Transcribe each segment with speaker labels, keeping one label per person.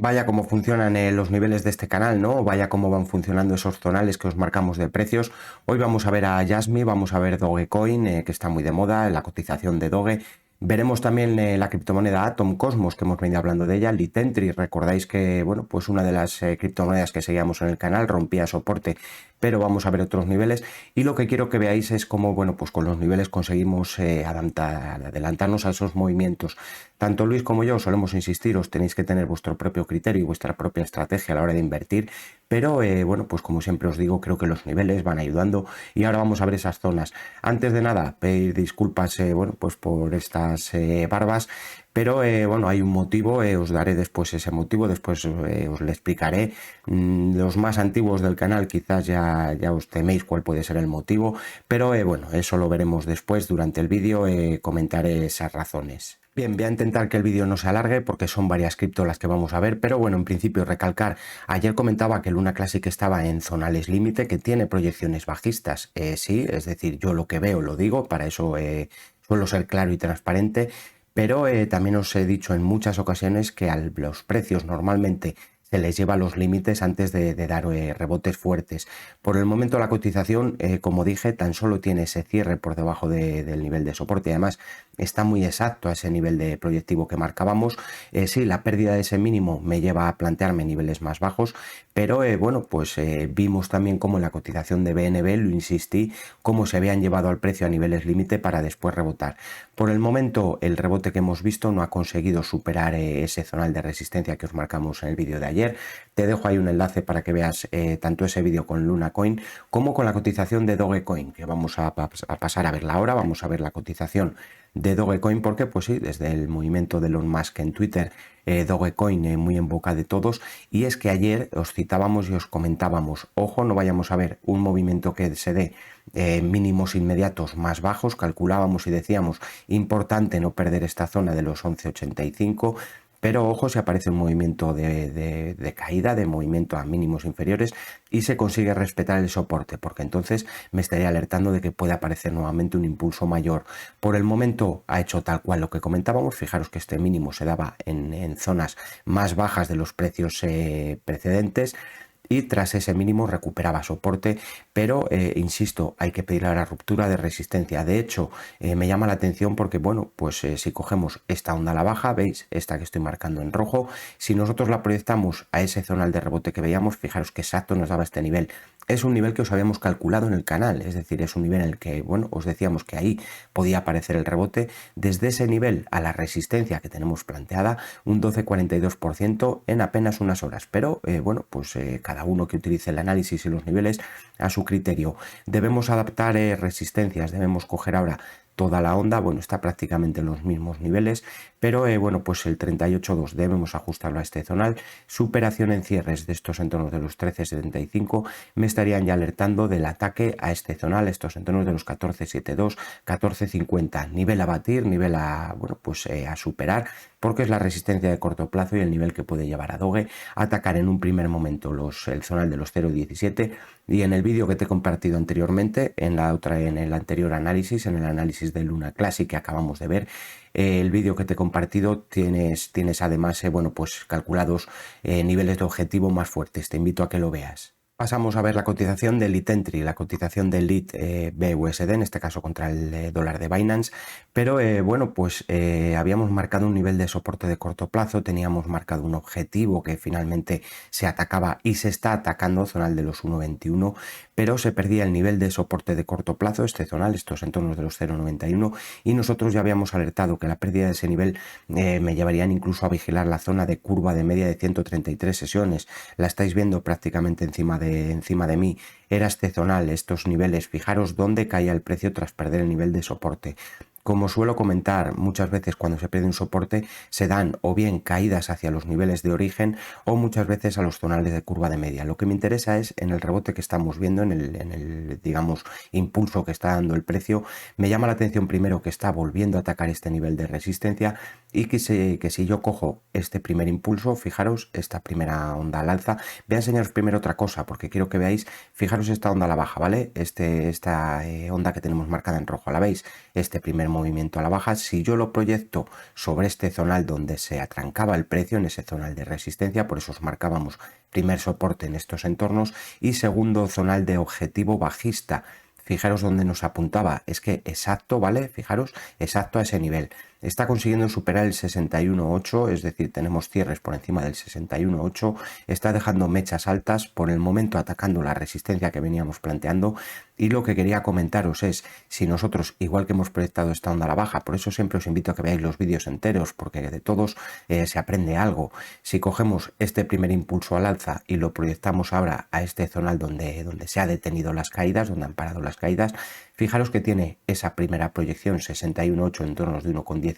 Speaker 1: Vaya cómo funcionan los niveles de este canal, ¿no? Vaya cómo van funcionando esos zonales que os marcamos de precios. Hoy vamos a ver a Yasmi, vamos a ver Dogecoin, que está muy de moda, la cotización de Doge. Veremos también la criptomoneda Atom Cosmos, que hemos venido hablando de ella, Litentry. Recordáis que, bueno, pues una de las criptomonedas que seguíamos en el canal rompía soporte, pero vamos a ver otros niveles. Y lo que quiero que veáis es cómo, bueno, pues con los niveles conseguimos adelantarnos a esos movimientos. Tanto Luis como yo solemos insistir, os tenéis que tener vuestro propio criterio y vuestra propia estrategia a la hora de invertir, pero bueno, pues como siempre os digo, creo que los niveles van ayudando y ahora vamos a ver esas zonas. Antes de nada, pedir disculpas, bueno, pues por estas barbas, pero bueno, hay un motivo, os daré después ese motivo, después os le explicaré. Los más antiguos del canal quizás ya os teméis cuál puede ser el motivo, pero bueno, eso lo veremos después durante el vídeo, comentaré esas razones. Bien, voy a intentar que el vídeo no se alargue porque son varias cripto las que vamos a ver, pero bueno, en principio recalcar, ayer comentaba que Luna Classic estaba en zonales límite, que tiene proyecciones bajistas, sí, es decir, yo lo que veo lo digo, para eso suelo ser claro y transparente, pero también os he dicho en muchas ocasiones que a los precios normalmente se les lleva los límites antes de dar rebotes fuertes. Por el momento la cotización, como dije, tan solo tiene ese cierre por debajo del nivel de soporte. Además, está muy exacto a ese nivel de proyectivo que marcábamos. Sí, la pérdida de ese mínimo me lleva a plantearme niveles más bajos, pero bueno, pues vimos también cómo en la cotización de BNB, lo insistí, cómo se habían llevado al precio a niveles límite para después rebotar. Por el momento, el rebote que hemos visto no ha conseguido superar ese zonal de resistencia que os marcamos en el vídeo de ayer. Te dejo ahí un enlace para que veas tanto ese vídeo con Luna Coin como con la cotización de Dogecoin, que vamos a pasar a verla ahora. Vamos a ver la cotización de Dogecoin porque, pues sí, desde el movimiento de Elon Musk en Twitter, Dogecoin muy en boca de todos, y es que ayer os citábamos y os comentábamos, ojo, no vayamos a ver un movimiento que se dé mínimos inmediatos más bajos, calculábamos y decíamos, importante no perder esta zona de los 11,85, pero ojo si aparece un movimiento de caída, de movimiento a mínimos inferiores y se consigue respetar el soporte, porque entonces me estaría alertando de que puede aparecer nuevamente un impulso mayor. Por el momento ha hecho tal cual lo que comentábamos. Fijaros que este mínimo se daba en zonas más bajas de los precios precedentes, y tras ese mínimo recuperaba soporte, pero insisto, hay que pedir a la ruptura de resistencia. De hecho, me llama la atención porque, bueno, pues si cogemos esta onda a la baja, veis, esta que estoy marcando en rojo, si nosotros la proyectamos a ese zonal de rebote que veíamos, fijaros que exacto nos daba este nivel. Es un nivel que os habíamos calculado en el canal, es decir, es un nivel en el que, bueno, os decíamos que ahí podía aparecer el rebote. Desde ese nivel a la resistencia que tenemos planteada, un 12,42% en apenas unas horas, pero bueno, pues cada uno que utilice el análisis y los niveles a su criterio. Debemos adaptar resistencias, debemos coger ahora toda la onda, bueno, está prácticamente en los mismos niveles, pero bueno, pues el 38.2 debemos ajustarlo a este zonal. Superación en cierres de estos entornos de los 13,75 me estarían ya alertando del ataque a este zonal, estos entornos de los 14,72, 14,50, nivel a batir, nivel a, bueno, pues a superar, porque es la resistencia de corto plazo y el nivel que puede llevar a Doge a atacar en un primer momento el zonal de los 0,17. Y en el vídeo que te he compartido anteriormente, en el anterior análisis, en el análisis de Luna Classic que acabamos de ver, el vídeo que te he compartido tienes además bueno, pues calculados niveles de objetivo más fuertes. Te invito a que lo veas. Pasamos a ver la cotización del Litentry, la cotización del Lit BUSD, en este caso contra el dólar de Binance, pero bueno, pues habíamos marcado un nivel de soporte de corto plazo, teníamos marcado un objetivo que finalmente se atacaba y se está atacando, zonal de los 1,21, pero se perdía el nivel de soporte de corto plazo, este zonal, estos entornos de los 0,91, y nosotros ya habíamos alertado que la pérdida de ese nivel me llevarían incluso a vigilar la zona de curva de media de 133 sesiones. La estáis viendo prácticamente encima de mí. Era este zonal, estos niveles. Fijaros dónde caía el precio tras perder el nivel de soporte. Como suelo comentar, muchas veces cuando se pierde un soporte se dan o bien caídas hacia los niveles de origen o muchas veces a los zonales de curva de media. Lo que me interesa es en el rebote que estamos viendo, en el digamos, impulso que está dando el precio. Me llama la atención primero que está volviendo a atacar este nivel de resistencia y que si yo cojo este primer impulso, fijaros, esta primera onda al alza, voy a enseñaros primero otra cosa porque quiero que veáis, fijaros esta onda a la baja, ¿vale? Esta onda que tenemos marcada en rojo, ¿la veis? Este primer movimiento a la baja. Si yo lo proyecto sobre este zonal donde se atrancaba el precio, en ese zonal de resistencia, por eso os marcábamos primer soporte en estos entornos y segundo zonal de objetivo bajista. Fijaros dónde nos apuntaba, es que exacto, ¿vale? Fijaros, exacto a ese nivel. Está consiguiendo superar el 61.8, es decir, tenemos cierres por encima del 61.8, está dejando mechas altas, por el momento atacando la resistencia que veníamos planteando. Y lo que quería comentaros es, si nosotros, igual que hemos proyectado esta onda a la baja, por eso siempre os invito a que veáis los vídeos enteros, porque de todos se aprende algo. Si cogemos este primer impulso al alza y lo proyectamos ahora a este zonal donde se ha detenido las caídas, donde han parado las caídas, fijaros que tiene esa primera proyección 61.8 en torno de 1,16.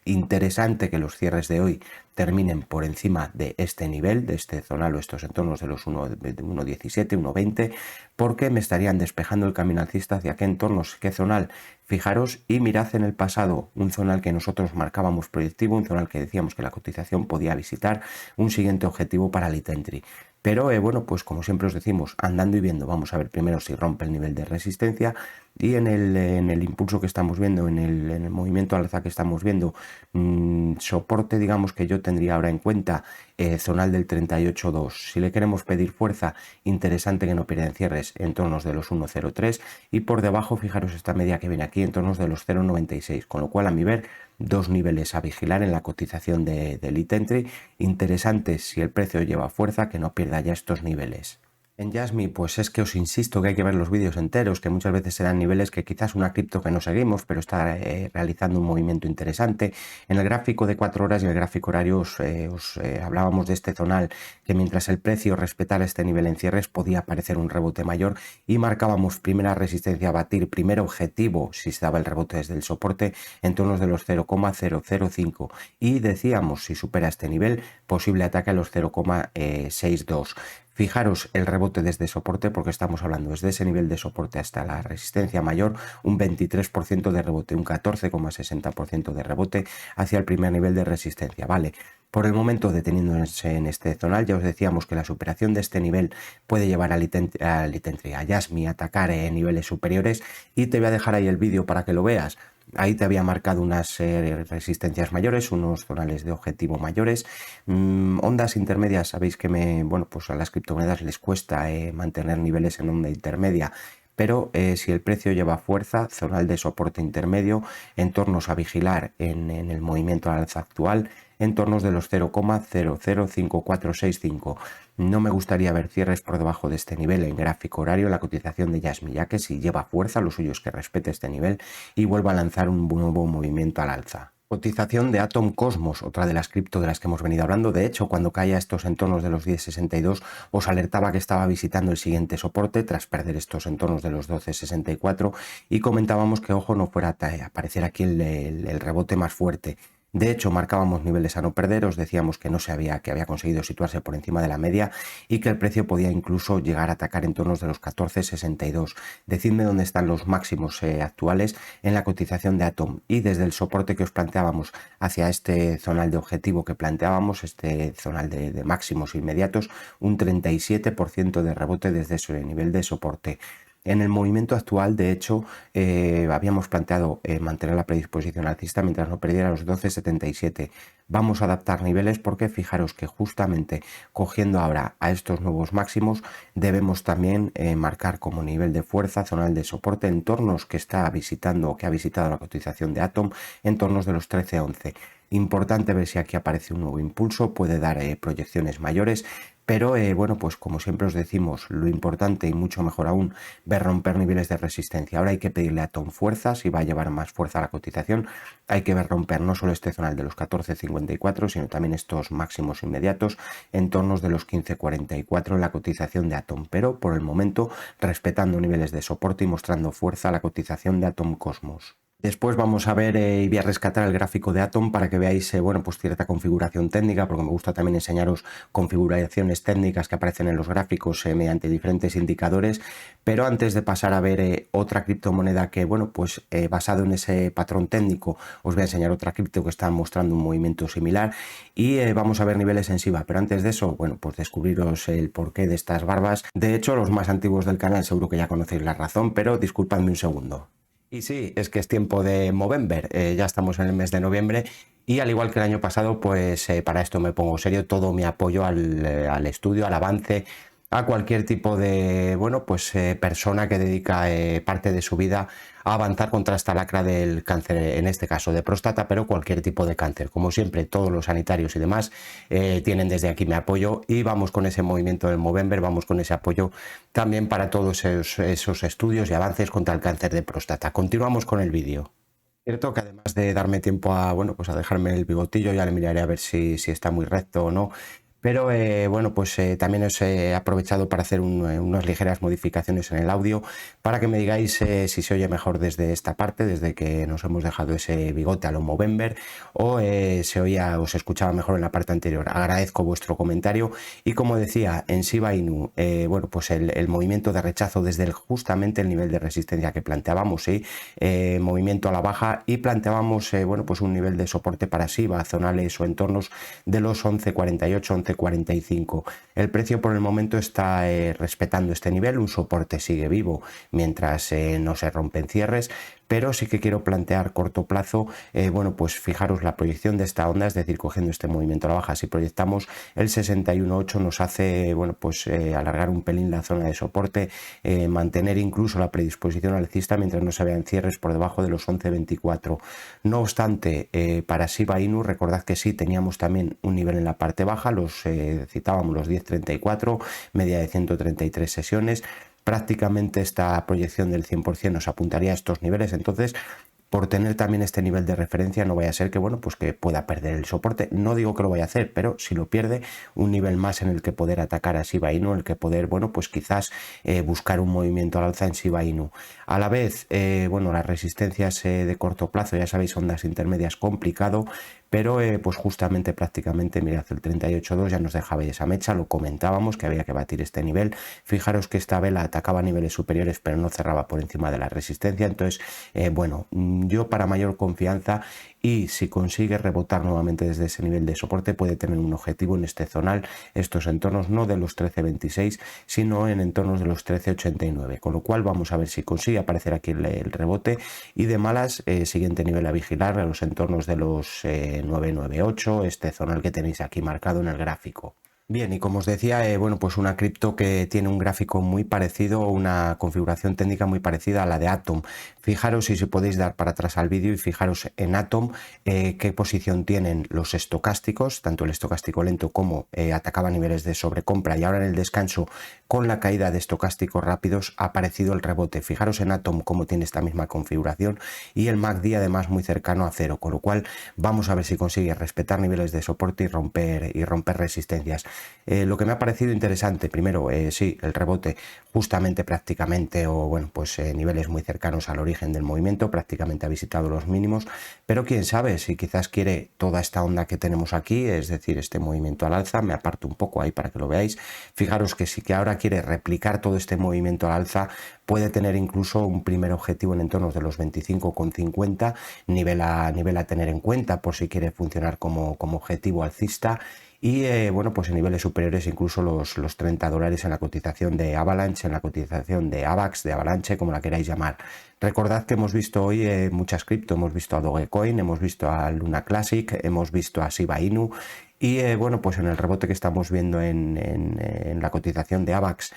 Speaker 1: Interesante que los cierres de hoy terminen por encima de este nivel, de este zonal o estos entornos de los 1,17, 1,20, porque me estarían despejando el camino alcista hacia qué entornos, qué zonal. Fijaros y mirad en el pasado un zonal que nosotros marcábamos proyectivo, un zonal que decíamos que la cotización podía visitar, un siguiente objetivo para Elite Entry. Pero bueno, pues como siempre os decimos, andando y viendo, vamos a ver primero si rompe el nivel de resistencia y en el impulso que estamos viendo, en el movimiento al alza que estamos viendo, soporte digamos que yo tendría ahora en cuenta zonal del 38.2. Si le queremos pedir fuerza, interesante que no pierdan cierres en tornos de los 1.03 y por debajo fijaros esta media que viene aquí en tornos de los 0.96, con lo cual a mi ver dos niveles a vigilar en la cotización de Elite Entry. Interesante si el precio lleva fuerza que no pierda ya estos niveles. En Jasmy, pues es que os insisto que hay que ver los vídeos enteros, que muchas veces se dan niveles que quizás una cripto que no seguimos, pero está realizando un movimiento interesante. En el gráfico de 4 horas y el gráfico horario hablábamos de este zonal, que mientras el precio respetara este nivel en cierres podía aparecer un rebote mayor y marcábamos primera resistencia a batir, primer objetivo si se daba el rebote desde el soporte en torno de los 0,005 y decíamos si supera este nivel posible ataque a los 0,62. Fijaros el rebote desde soporte porque estamos hablando desde ese nivel de soporte hasta la resistencia mayor, un 23% de rebote, un 14,60% de rebote hacia el primer nivel de resistencia, ¿vale? Por el momento deteniéndose en este zonal, ya os decíamos que la superación de este nivel puede llevar a Jasmy a atacar en niveles superiores y te voy a dejar ahí el vídeo para que lo veas. Ahí te había marcado unas resistencias mayores, unos zonales de objetivo mayores, ondas intermedias. Sabéis que pues a las criptomonedas les cuesta mantener niveles en onda intermedia, pero si el precio lleva fuerza, zonal de soporte intermedio, entornos a vigilar en el movimiento al alza actual, entornos de los 0,005465. No me gustaría ver cierres por debajo de este nivel en gráfico horario en la cotización de Jasmy, ya que si lleva fuerza, lo suyo es que respete este nivel y vuelva a lanzar un nuevo movimiento al alza. Cotización de Atom Cosmos, otra de las cripto de las que hemos venido hablando. De hecho, cuando caía estos entornos de los 10.62, os alertaba que estaba visitando el siguiente soporte tras perder estos entornos de los 12.64 y comentábamos que ojo no fuera a aparecer aquí el rebote más fuerte. De hecho, marcábamos niveles a no perder, os decíamos que que había conseguido situarse por encima de la media y que el precio podía incluso llegar a atacar en tornos de los 14.62. Decidme dónde están los máximos actuales en la cotización de Atom y desde el soporte que os planteábamos hacia este zonal de objetivo que planteábamos, este zonal de máximos inmediatos, un 37% de rebote desde ese nivel de soporte. En el movimiento actual, de hecho, habíamos planteado mantener la predisposición alcista mientras no perdiera los 12.77. Vamos a adaptar niveles porque fijaros que justamente cogiendo ahora a estos nuevos máximos debemos también marcar como nivel de fuerza, zonal de soporte, entornos que está visitando o que ha visitado la cotización de Atom, entornos de los 13.11. Importante ver si aquí aparece un nuevo impulso, puede dar proyecciones mayores. Pero bueno, pues como siempre os decimos, lo importante y mucho mejor aún, ver romper niveles de resistencia. Ahora hay que pedirle a Atom fuerza, si va a llevar más fuerza a la cotización, hay que ver romper no solo este zonal de los 14.54, sino también estos máximos inmediatos en tornos de los 15.44 en la cotización de Atom. Pero por el momento respetando niveles de soporte y mostrando fuerza a la cotización de Atom Cosmos. Después vamos a ver y voy a rescatar el gráfico de Atom para que veáis bueno, pues cierta configuración técnica, porque me gusta también enseñaros configuraciones técnicas que aparecen en los gráficos mediante diferentes indicadores. Pero antes de pasar a ver otra criptomoneda que, bueno, pues basado en ese patrón técnico, os voy a enseñar otra cripto que está mostrando un movimiento similar y vamos a ver niveles en SIBA. Pero antes de eso, bueno, pues descubriros el porqué de estas barbas. De hecho, los más antiguos del canal seguro que ya conocéis la razón, pero disculpadme un segundo. Y sí, es que es tiempo de Movember, ya estamos en el mes de noviembre y al igual que el año pasado, pues para esto me pongo serio, todo mi apoyo al estudio, al avance, a cualquier tipo de, bueno, pues persona que dedica parte de su vida a avanzar contra esta lacra del cáncer, en este caso de próstata, pero cualquier tipo de cáncer. Como siempre, todos los sanitarios y demás tienen desde aquí mi apoyo y vamos con ese movimiento del Movember, vamos con ese apoyo también para todos esos estudios y avances contra el cáncer de próstata. Continuamos con el vídeo. Cierto que además de darme tiempo a, bueno, pues a dejarme el bigotillo, ya le miraré a ver si está muy recto o no. Pero bueno, pues también os he aprovechado para hacer unas ligeras modificaciones en el audio para que me digáis si se oye mejor desde esta parte, desde que nos hemos dejado ese bigote a lo Movember, o se escuchaba mejor en la parte anterior. Agradezco vuestro comentario y como decía, en Shiba Inu, bueno, pues el movimiento de rechazo desde justamente el nivel de resistencia que planteábamos, ¿sí? Movimiento a la baja y planteábamos, bueno, pues un nivel de soporte para Shiba, zonales o entornos de los 11.48, 11.45. El precio por el momento está respetando este nivel, un soporte sigue vivo mientras no se rompen cierres, pero sí que quiero plantear corto plazo, bueno, pues fijaros la proyección de esta onda, es decir, cogiendo este movimiento a la baja, si proyectamos el 61.8 nos hace, bueno, pues alargar un pelín la zona de soporte, mantener incluso la predisposición alcista mientras no se vean cierres por debajo de los 11.24. No obstante, para Shiba Inu, recordad que sí, teníamos también un nivel en la parte baja, citábamos los 10.34, media de 133 sesiones, prácticamente esta proyección del 100% nos apuntaría a estos niveles, entonces por tener también este nivel de referencia no vaya a ser que, bueno, pues que pueda perder el soporte. No digo que lo vaya a hacer, pero si lo pierde, un nivel más en el que poder atacar a Shiba Inu, en el que poder, bueno, pues quizás buscar un movimiento al alza en Shiba Inu. A la vez, bueno, las resistencias de corto plazo, ya sabéis, ondas intermedias complicado, pero pues justamente prácticamente, mirad, el 38.2 ya nos dejaba esa mecha, lo comentábamos que había que batir este nivel. Fijaros que esta vela atacaba niveles superiores pero no cerraba por encima de la resistencia, entonces bueno, yo para mayor confianza y si consigue rebotar nuevamente desde ese nivel de soporte puede tener un objetivo en este zonal, estos entornos no de los 13.26 sino en entornos de los 13.89, con lo cual vamos a ver si consigue aparecer aquí el rebote y de malas siguiente nivel a vigilar a los entornos de los 998, este zonal que tenéis aquí marcado en el gráfico. Bien, y como os decía, bueno, pues una cripto que tiene un gráfico muy parecido, una configuración técnica muy parecida a la de Atom. Fijaros si podéis dar para atrás al vídeo y fijaros en Atom qué posición tienen los estocásticos, tanto el estocástico lento como atacaba niveles de sobrecompra y ahora en el descanso con la caída de estocásticos rápidos ha aparecido el rebote. Fijaros en Atom cómo tiene esta misma configuración y el MACD además muy cercano a cero, con lo cual vamos a ver si consigue respetar niveles de soporte y romper resistencias. Lo que me ha parecido interesante, primero, sí, el rebote justamente prácticamente o bueno, pues niveles muy cercanos al origen del movimiento, prácticamente ha visitado los mínimos, pero quién sabe si quizás quiere toda esta onda que tenemos aquí, es decir, este movimiento al alza, me aparto un poco ahí para que lo veáis, fijaros que sí que ahora quiere replicar todo este movimiento al alza, puede tener incluso un primer objetivo en entornos de los 25,50, nivel a tener en cuenta por si quiere funcionar como objetivo alcista. Y bueno, pues en niveles superiores incluso los $30 en la cotización de Avalanche, en la cotización de AVAX, de Avalanche, como la queráis llamar. Recordad que hemos visto hoy muchas cripto, hemos visto a Dogecoin, hemos visto a Luna Classic, hemos visto a Shiba Inu y bueno, pues en el rebote que estamos viendo en la cotización de AVAX,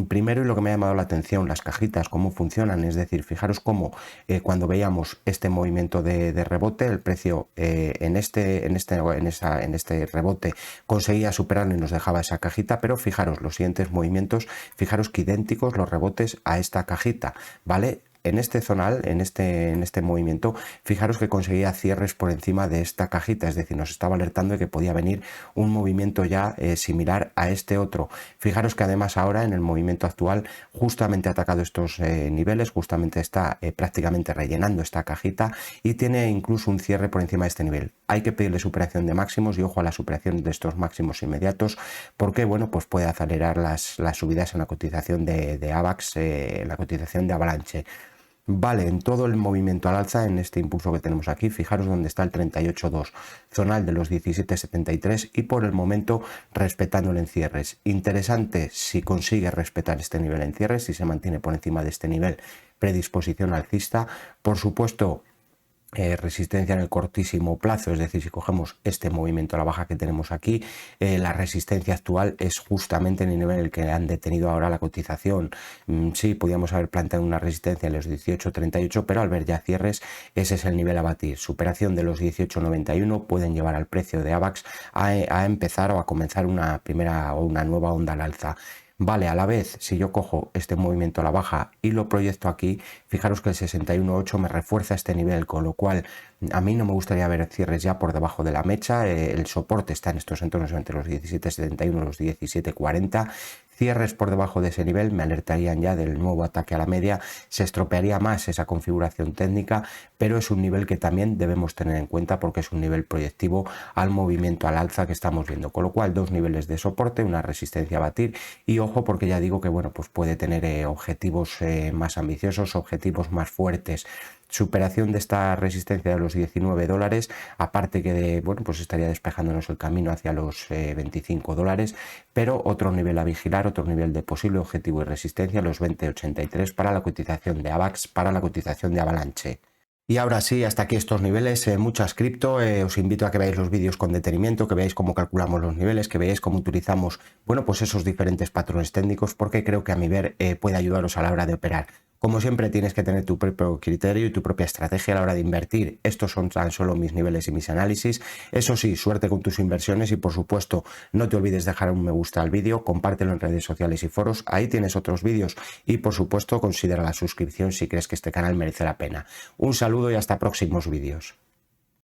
Speaker 1: primero y lo que me ha llamado la atención, las cajitas, cómo funcionan, es decir, fijaros cómo cuando veíamos este movimiento de rebote, el precio en este rebote conseguía superarlo y nos dejaba esa cajita, pero fijaros los siguientes movimientos, fijaros que idénticos los rebotes a esta cajita, ¿vale? En este zonal, en este movimiento, fijaros que conseguía cierres por encima de esta cajita, es decir, nos estaba alertando de que podía venir un movimiento ya similar a este otro. Fijaros que además ahora en el movimiento actual justamente ha atacado estos niveles, justamente está prácticamente rellenando esta cajita y tiene incluso un cierre por encima de este nivel. Hay que pedirle superación de máximos y ojo a la superación de estos máximos inmediatos porque, bueno, pues puede acelerar las subidas en la cotización de AVAX, en la cotización de Avalanche. Vale, en todo el movimiento al alza, en este impulso que tenemos aquí, fijaros dónde está el 38.2, zonal de los 17.73 y por el momento respetándolo en cierres. Interesante si consigue respetar este nivel en cierres, si se mantiene por encima de este nivel, predisposición alcista. Por supuesto, resistencia en el cortísimo plazo, es decir, si cogemos este movimiento a la baja que tenemos aquí, la resistencia actual es justamente en el nivel en el que han detenido ahora la cotización. Sí, podíamos haber planteado una resistencia en los 18.38, pero al ver ya cierres, ese es el nivel a batir. Superación de los 18.91 pueden llevar al precio de AVAX a empezar o a comenzar una primera o una nueva onda al alza. Vale, a la vez, si yo cojo este movimiento a la baja y lo proyecto aquí, fijaros que el 61.8 me refuerza este nivel, con lo cual a mí no me gustaría ver cierres ya por debajo de la mecha. El soporte está en estos entornos entre los 17.71 y los 17.40. Cierres por debajo de ese nivel me alertarían ya del nuevo ataque a la media, se estropearía más esa configuración técnica, pero es un nivel que también debemos tener en cuenta porque es un nivel proyectivo al movimiento al alza que estamos viendo, con lo cual dos niveles de soporte, una resistencia a batir y ojo porque ya digo que bueno, pues puede tener objetivos más ambiciosos, objetivos más fuertes. Superación de esta resistencia de los $19, aparte que bueno, pues estaría despejándonos el camino hacia los $25, pero otro nivel a vigilar, otro nivel de posible objetivo y resistencia, los 20.83 para la cotización de AVAX, para la cotización de Avalanche. Y ahora sí, hasta aquí estos niveles, muchas cripto, os invito a que veáis los vídeos con detenimiento, que veáis cómo calculamos los niveles, que veáis cómo utilizamos, bueno, pues esos diferentes patrones técnicos, porque creo que a mi ver puede ayudaros a la hora de operar. Como siempre tienes que tener tu propio criterio y tu propia estrategia a la hora de invertir. Estos son tan solo mis niveles y mis análisis. Eso sí, suerte con tus inversiones y por supuesto no te olvides dejar un me gusta al vídeo, compártelo en redes sociales y foros, ahí tienes otros vídeos y por supuesto considera la suscripción si crees que este canal merece la pena. Un saludo y hasta próximos vídeos.